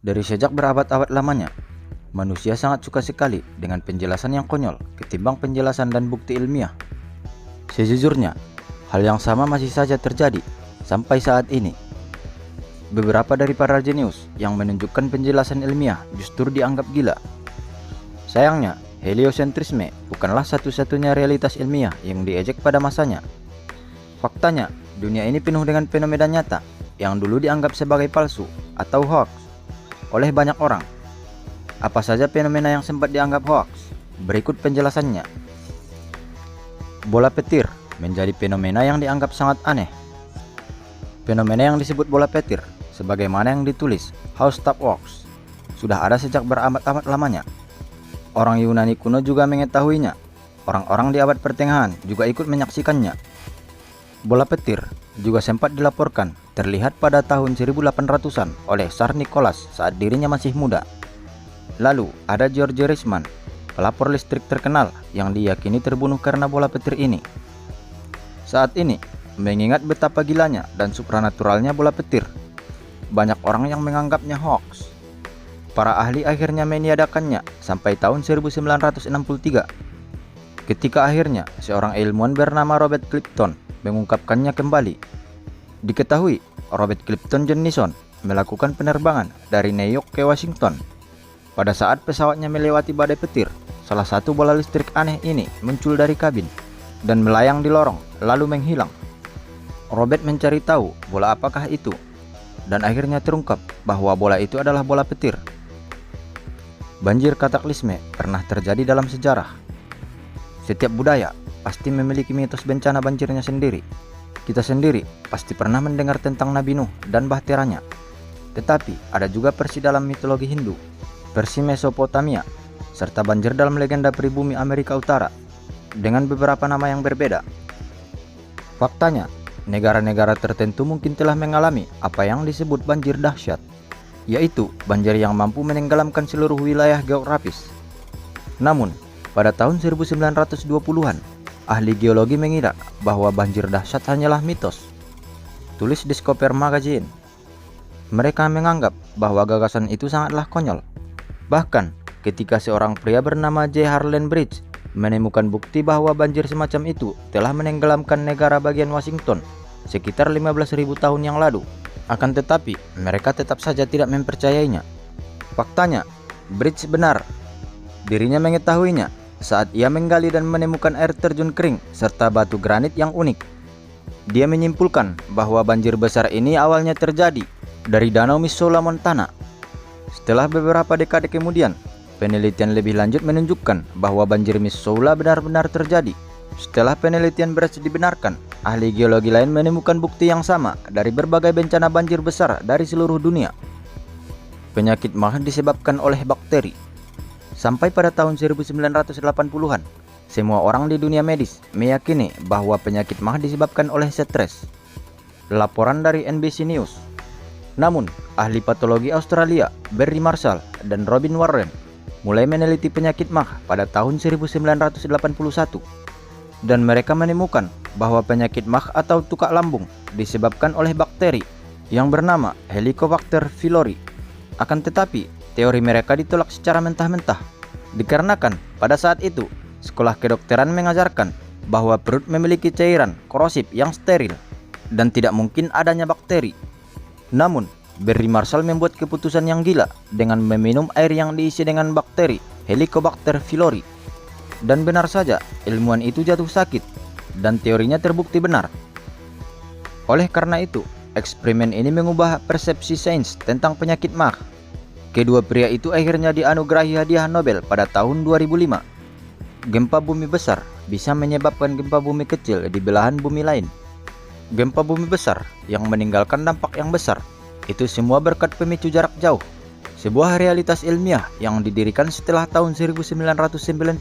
Dari sejak berabad-abad lamanya, manusia sangat suka sekali dengan penjelasan yang konyol ketimbang penjelasan dan bukti ilmiah. Sejujurnya, hal yang sama masih saja terjadi sampai saat ini. Beberapa dari para jenius yang menunjukkan penjelasan ilmiah justru dianggap gila. Sayangnya, heliosentrisme bukanlah satu-satunya realitas ilmiah yang diejek pada masanya. Faktanya, dunia ini penuh dengan fenomena nyata yang dulu dianggap sebagai palsu atau hoax oleh banyak orang. Apa saja fenomena yang sempat dianggap hoax? Berikut penjelasannya. Bola petir menjadi fenomena yang dianggap sangat aneh. Fenomena yang disebut bola petir, sebagaimana yang ditulis How Stuff Works, sudah ada sejak berabad-abad lamanya. Orang Yunani kuno juga mengetahuinya. Orang-orang di abad pertengahan juga ikut menyaksikannya. Bola petir juga sempat dilaporkan terlihat pada tahun 1800-an oleh Tsar Nicholas saat dirinya masih muda. Lalu ada George Reisman, pelapor listrik terkenal yang diyakini terbunuh karena bola petir ini. Saat ini, mengingat betapa gilanya dan supranaturalnya bola petir, banyak orang yang menganggapnya hoax. Para ahli akhirnya meniadakannya sampai tahun 1963, ketika akhirnya seorang ilmuwan bernama Robert Clipton mengungkapkannya kembali. Diketahui, Robert Clipton Jennison melakukan penerbangan dari New York ke Washington. Pada saat pesawatnya melewati badai petir, salah satu bola listrik aneh ini muncul dari kabin dan melayang di lorong lalu menghilang. Robert mencari tahu bola apakah itu, dan akhirnya terungkap bahwa bola itu adalah bola petir. Banjir kataklisme pernah terjadi dalam sejarah. Setiap budaya pasti memiliki mitos bencana banjirnya sendiri. Kita sendiri pasti pernah mendengar tentang Nabi Nuh dan bahteranya. Tetapi ada juga versi dalam mitologi Hindu, versi Mesopotamia, serta banjir dalam legenda pribumi Amerika Utara dengan beberapa nama yang berbeda. Faktanya, negara-negara tertentu mungkin telah mengalami apa yang disebut banjir dahsyat, yaitu banjir yang mampu menenggelamkan seluruh wilayah geografis. Namun, pada tahun 1920-an, ahli geologi mengira bahwa banjir dahsyat hanyalah mitos. Tulis di Scopper Magazine. Mereka menganggap bahwa gagasan itu sangatlah konyol. Bahkan, ketika seorang pria bernama J. Harlan Bridge menemukan bukti bahwa banjir semacam itu telah menenggelamkan negara bagian Washington sekitar 15.000 tahun yang lalu. Akan tetapi, mereka tetap saja tidak mempercayainya. Faktanya, Bridge benar. Dirinya mengetahuinya saat ia menggali dan menemukan air terjun kering serta batu granit yang unik. Dia menyimpulkan bahwa banjir besar ini awalnya terjadi dari Danau Missoula, Montana. Setelah beberapa dekade kemudian, penelitian lebih lanjut menunjukkan bahwa banjir Missoula benar-benar terjadi. Setelah penelitian berhasil dibenarkan, ahli geologi lain menemukan bukti yang sama dari berbagai bencana banjir besar dari seluruh dunia. Penyakit Mah disebabkan oleh bakteri. Sampai pada tahun 1980-an, semua orang di dunia medis meyakini bahwa penyakit Mah disebabkan oleh stres. Laporan dari NBC News. Namun, ahli patologi Australia, Barry Marshall dan Robin Warren mulai meneliti penyakit Mah pada tahun 1981. Dan mereka menemukan bahwa penyakit Mah atau tukak lambung disebabkan oleh bakteri yang bernama Helicobacter pylori. Akan tetapi, teori mereka ditolak secara mentah-mentah, dikarenakan pada saat itu sekolah kedokteran mengajarkan bahwa perut memiliki cairan korosif yang steril dan tidak mungkin adanya bakteri. Namun, Barry Marshall membuat keputusan yang gila dengan meminum air yang diisi dengan bakteri Helicobacter pylori. Dan benar saja, ilmuwan itu jatuh sakit dan teorinya terbukti benar. Oleh karena itu, eksperimen ini mengubah persepsi sains tentang penyakit Mah. Kedua pria itu akhirnya dianugerahi hadiah Nobel pada tahun 2005. Gempa bumi besar bisa menyebabkan gempa bumi kecil di belahan bumi lain. Gempa bumi besar yang meninggalkan dampak yang besar, itu semua berkat pemicu jarak jauh. Sebuah realitas ilmiah yang didirikan setelah tahun 1992.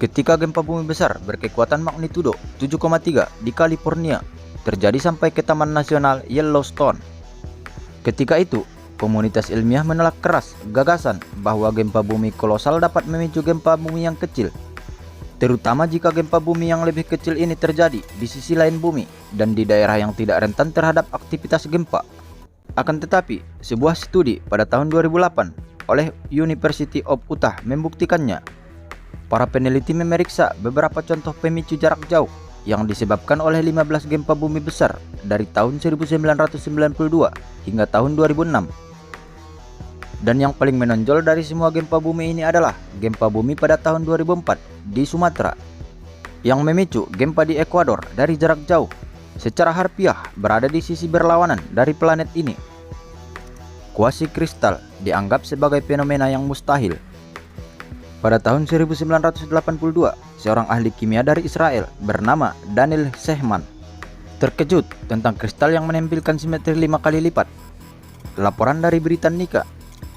Ketika gempa bumi besar berkekuatan magnitudo 7,3 di California terjadi sampai ke Taman Nasional Yellowstone. Ketika itu, komunitas ilmiah menolak keras gagasan bahwa gempa bumi kolosal dapat memicu gempa bumi yang kecil, terutama jika gempa bumi yang lebih kecil ini terjadi di sisi lain bumi dan di daerah yang tidak rentan terhadap aktivitas gempa. Akan tetapi, sebuah studi pada tahun 2008 oleh University of Utah membuktikannya. Para peneliti memeriksa beberapa contoh pemicu jarak jauh yang disebabkan oleh 15 gempa bumi besar dari tahun 1992 hingga tahun 2006. Dan yang paling menonjol dari semua gempa bumi ini adalah gempa bumi pada tahun 2004 di Sumatera yang memicu gempa di Ekuador dari jarak jauh, secara harfiah berada di sisi berlawanan dari planet ini. Kuasi kristal dianggap sebagai fenomena yang mustahil. Pada tahun 1982, seorang ahli kimia dari Israel bernama Daniel Sehman terkejut tentang kristal yang menampilkan simetri 5 kali lipat. Laporan dari Britannica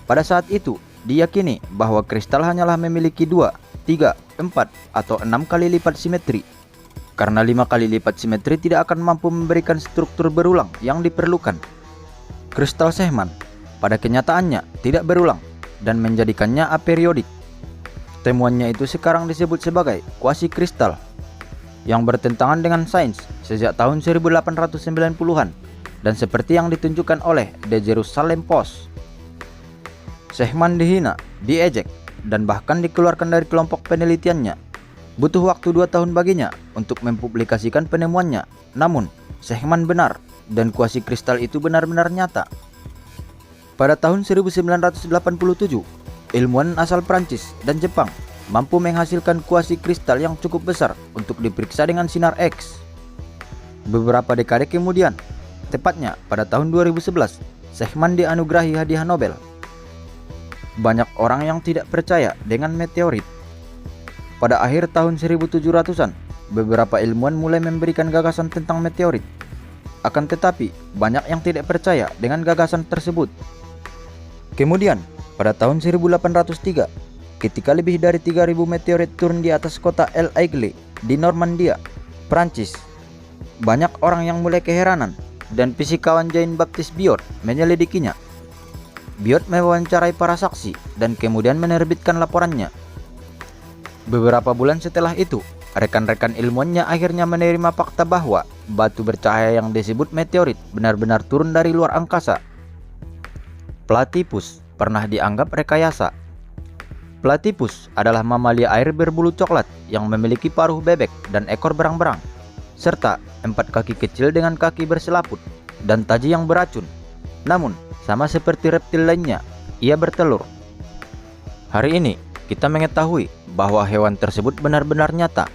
pada saat itu diyakini bahwa kristal hanyalah memiliki 2, 3, 4, atau 6 kali lipat simetri. Karena 5 kali lipat simetri tidak akan mampu memberikan struktur berulang yang diperlukan. Kristal Sehman pada kenyataannya tidak berulang dan menjadikannya aperiodik. Temuannya itu sekarang disebut sebagai kuasi kristal yang bertentangan dengan sains sejak tahun 1890-an dan seperti yang ditunjukkan oleh The Jerusalem Post. Sehman dihina, diejek, dan bahkan dikeluarkan dari kelompok penelitiannya. Butuh waktu 2 tahun baginya untuk mempublikasikan penemuannya. Namun, Sehman benar dan kuasi kristal itu benar-benar nyata. Pada tahun 1987, ilmuwan asal Prancis dan Jepang mampu menghasilkan kuasi kristal yang cukup besar untuk diperiksa dengan sinar X. Beberapa dekade kemudian, tepatnya pada tahun 2011, Sehman dianugerahi hadiah Nobel. Banyak orang yang tidak percaya dengan meteorit. Pada akhir tahun 1700-an, beberapa ilmuwan mulai memberikan gagasan tentang meteorit. Akan tetapi, banyak yang tidak percaya dengan gagasan tersebut. Kemudian, pada tahun 1803, ketika lebih dari 3.000 meteorit turun di atas kota El Aigle di Normandia, Prancis, banyak orang yang mulai keheranan dan fisikawan Jean-Baptiste Biot menyelidikinya. Biot mewawancarai para saksi dan kemudian menerbitkan laporannya. Beberapa bulan setelah itu, rekan-rekan ilmuwannya akhirnya menerima fakta bahwa batu bercahaya yang disebut meteorit benar-benar turun dari luar angkasa. Platypus pernah dianggap rekayasa. Platypus adalah mamalia air berbulu coklat yang memiliki paruh bebek dan ekor berang-berang, serta 4 kaki kecil dengan kaki berselaput dan taji yang beracun. Namun, sama seperti reptil lainnya, ia bertelur. Hari ini, kita mengetahui bahwa hewan tersebut benar-benar nyata.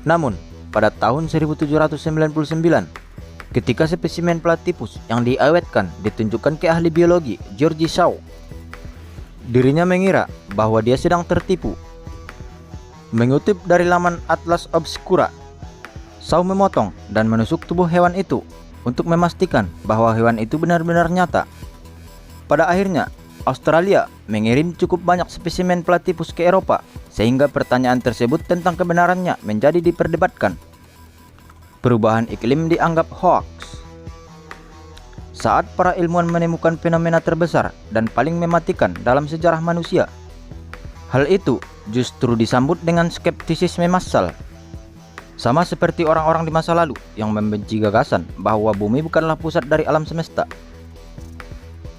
Namun, pada tahun 1799, ketika spesimen platypus yang diawetkan ditunjukkan ke ahli biologi George Shaw, dirinya mengira bahwa dia sedang tertipu. Mengutip dari laman Atlas Obscura, Shaw memotong dan menusuk tubuh hewan itu untuk memastikan bahwa hewan itu benar-benar nyata. Pada akhirnya, Australia mengirim cukup banyak spesimen platypus ke Eropa, sehingga pertanyaan tersebut tentang kebenarannya menjadi diperdebatkan. Perubahan iklim dianggap hoax. Saat para ilmuwan menemukan fenomena terbesar dan paling mematikan dalam sejarah manusia, hal itu justru disambut dengan skeptisisme massal. Sama seperti orang-orang di masa lalu yang membenci gagasan bahwa bumi bukanlah pusat dari alam semesta.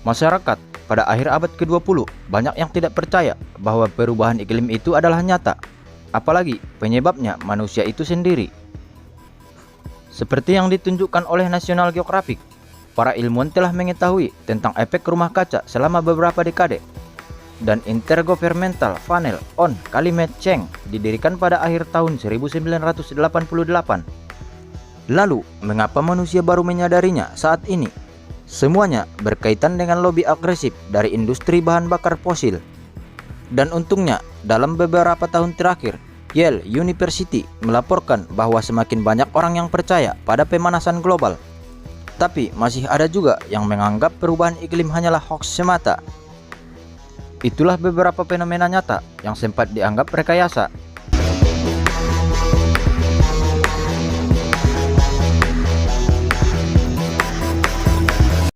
Masyarakat pada akhir abad ke-20 banyak yang tidak percaya bahwa perubahan iklim itu adalah nyata, apalagi penyebabnya manusia itu sendiri. Seperti yang ditunjukkan oleh National Geographic, para ilmuwan telah mengetahui tentang efek rumah kaca selama beberapa dekade. Dan Intergovernmental Panel on Climate Change didirikan pada akhir tahun 1988. Lalu, mengapa manusia baru menyadarinya saat ini? Semuanya berkaitan dengan lobi agresif dari industri bahan bakar fosil. Dan untungnya, dalam beberapa tahun terakhir, Yale University melaporkan bahwa semakin banyak orang yang percaya pada pemanasan global. Tapi masih ada juga yang menganggap perubahan iklim hanyalah hoax semata. Itulah beberapa fenomena nyata yang sempat dianggap rekayasa